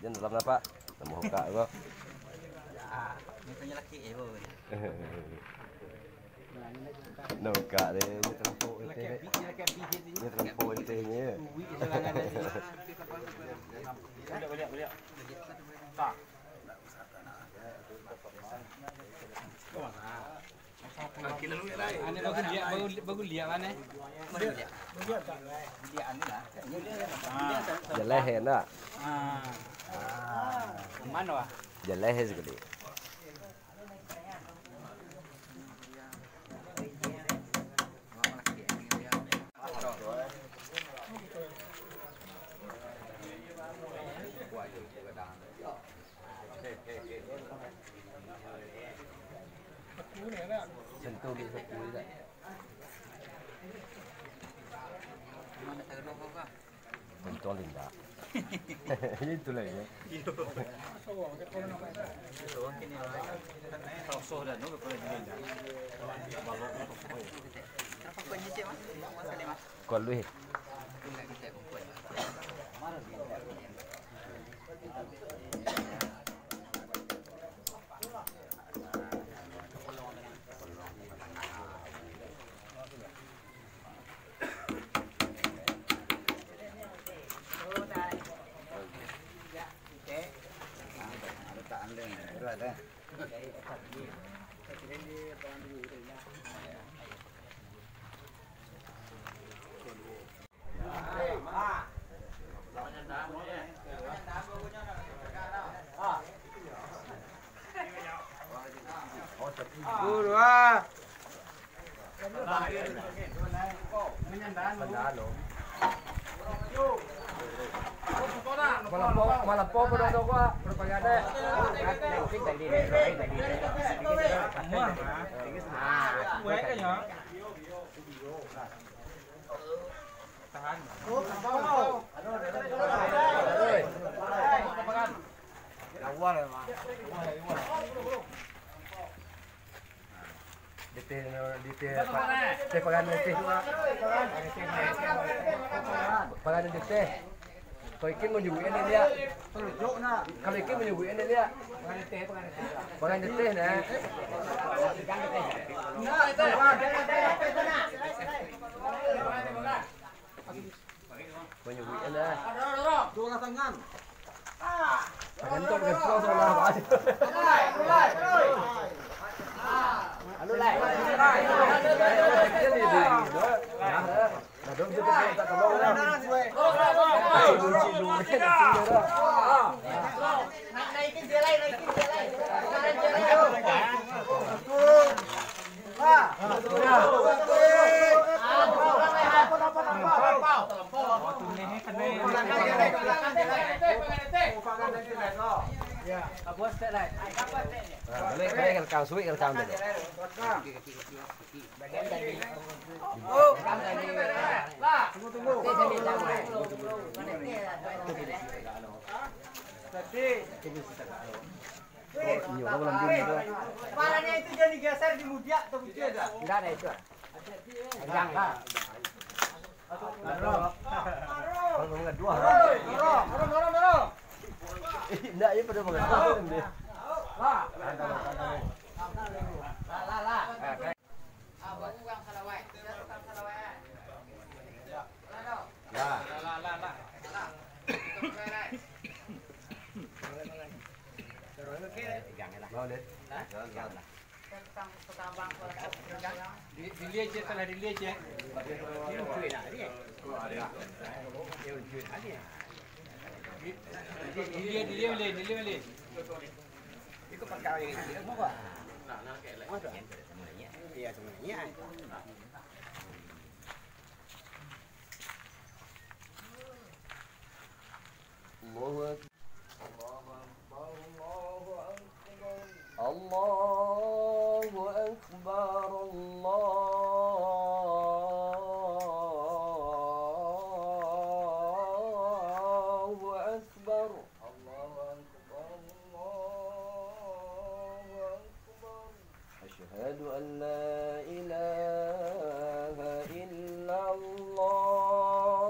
Jangan dalam apa? Nama hoka kok. Ini punya laki ibu. Hoka deh, ini terlampau ente. Ini terlampau entenya. Balik. Tak. Ane bagus lihat mana? Jalehe nak. Mana wah? Jalehe sekali. Sentuh di sepuluh tak? Sentuh linda. Itu lah ya. Kau lu he? Dua. Malah po pada tu gua propaganda. Kalau ikan mau nyubuin ini dia. Kalau ikan mau nyubuin ini dia. Pengen teh nah. Mau nyubuin dah. Dua tangan. Pengen tu dengan kau sama apa? Anu lai. Dong kita tak tolong lah. Naikin dia lain. Boleh rekam suwi rekam dulu. Parahnya itu jadi geser di mudia atau mudia ada? Enggak ada itu. Jangan. Kalau enggak dua. Dorong. Enggak, ya pada mengaduk dia. Lah. Dilihat je, telah dilihat je. Dilihat. Itu pakai yang ini mau apa? Iya semuanya. Allahu Akbar. أشهد أن لا إله إلا الله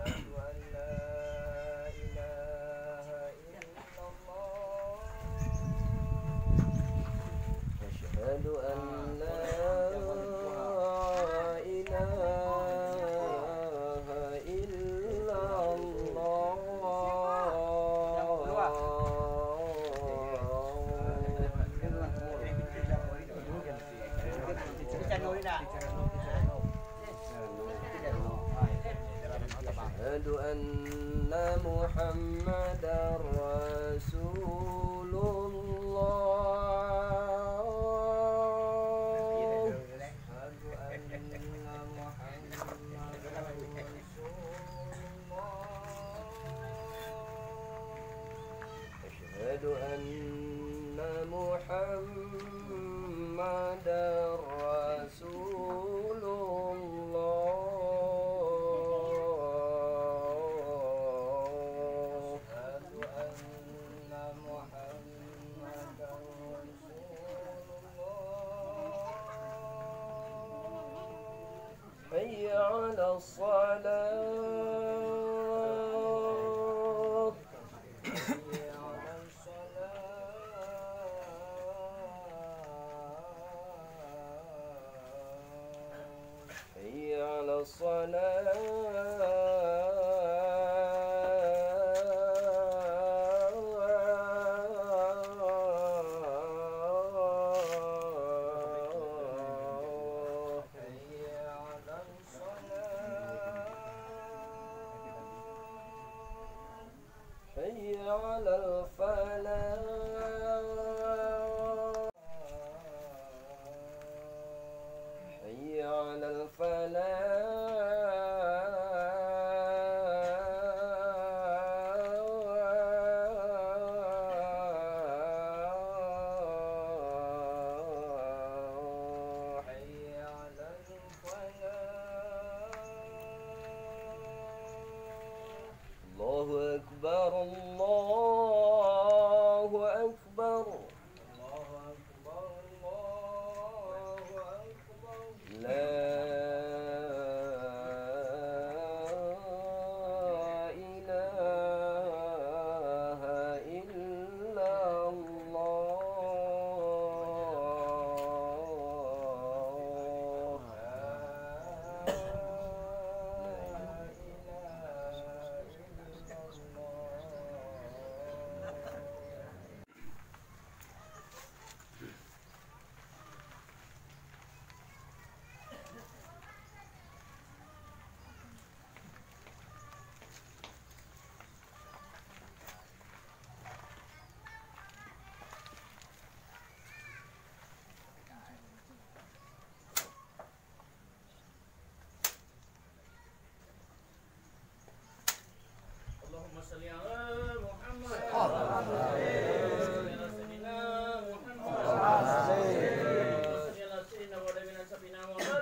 أشهد أن لا أشهد أن محمدا رسول الله. أشهد أن محمدا رسول الله. حي على الصلاة. حي على الصلاة. حي على حي على الفلاح. حي على الفلاح. حي على الفلاح. الله أكبر الله أكبر الله أكبر الله أكبر. لا إله إلا الله. Allahumma salli ala Muhammad. Allahumma salli ala Sayyidina Muhammad. Allahumma salli ala Sayyidina wa nabiyina sabina Muhammad.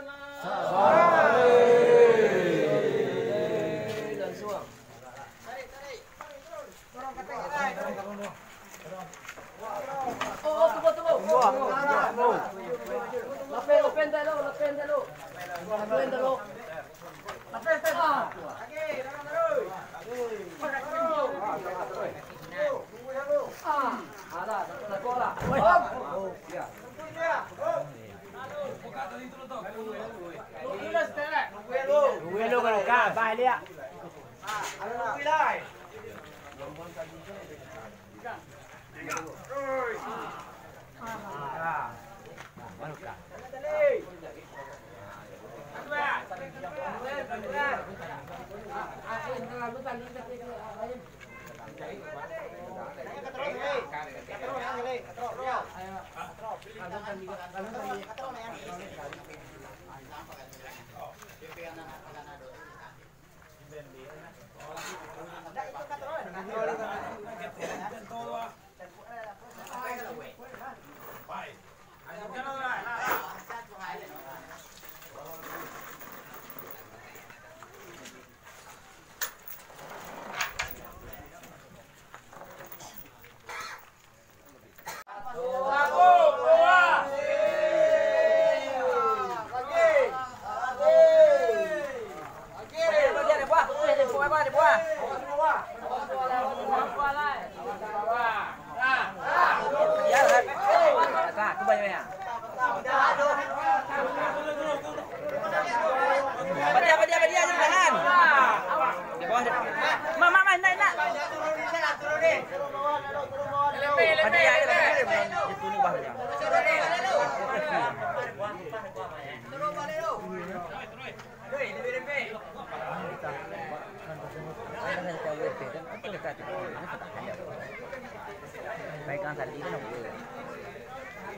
Pegang tadi kan boleh.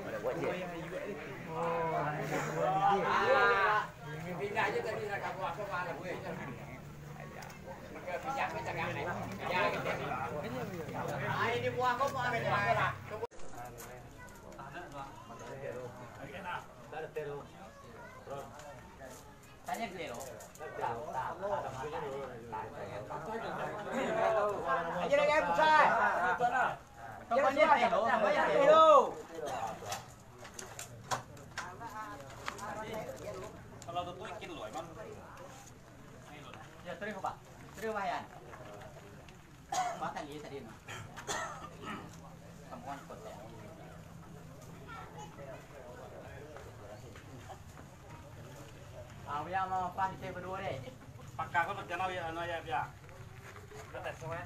Boleh buat je. Pindah aja tadi nak kamu apa malah gue. Pindah ke jangan ni. Ya gitu. Ini buah kau mau ambil apa lah? Tanya dia loh. Aja lagi pusat. Banyak telo, banyak telo. Kalau tu ikin loh emang. Ya terus apa? Terus apa ya? Makan dia tadi no. Kamuan kot ya. Yang mau pan kita berdua deh. Pakar kau nak kenal ya, anak ya biar. Kata semua.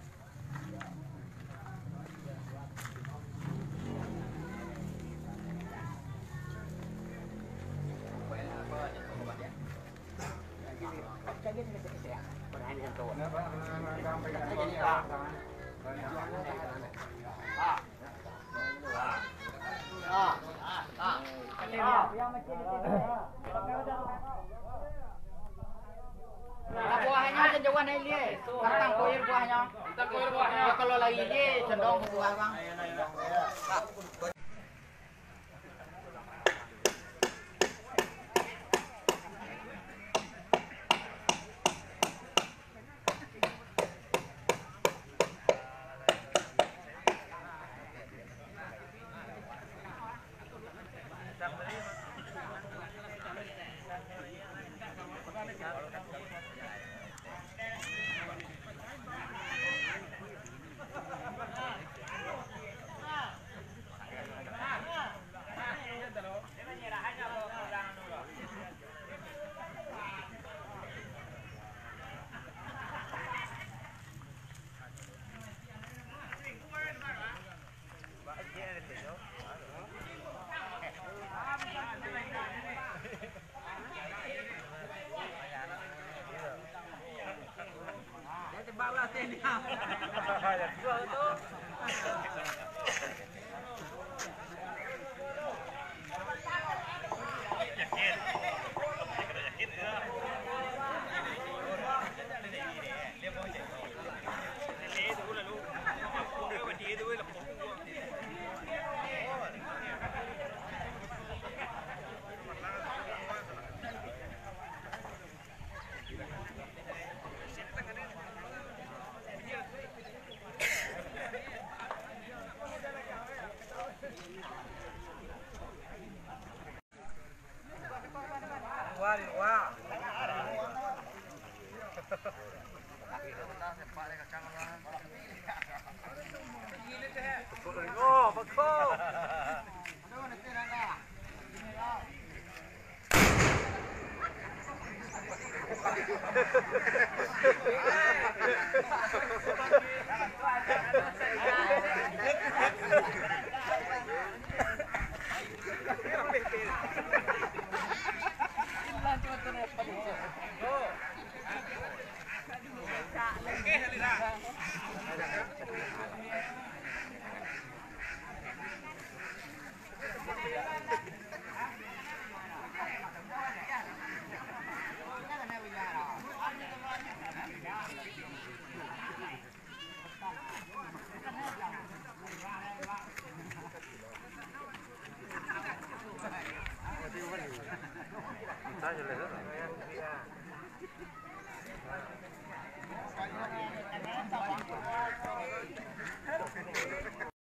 Buahnya sejauhan ini dia. Tang koir buahnya. Tang koir buahnya. Kalau lagi dia cenderung ke buah bang.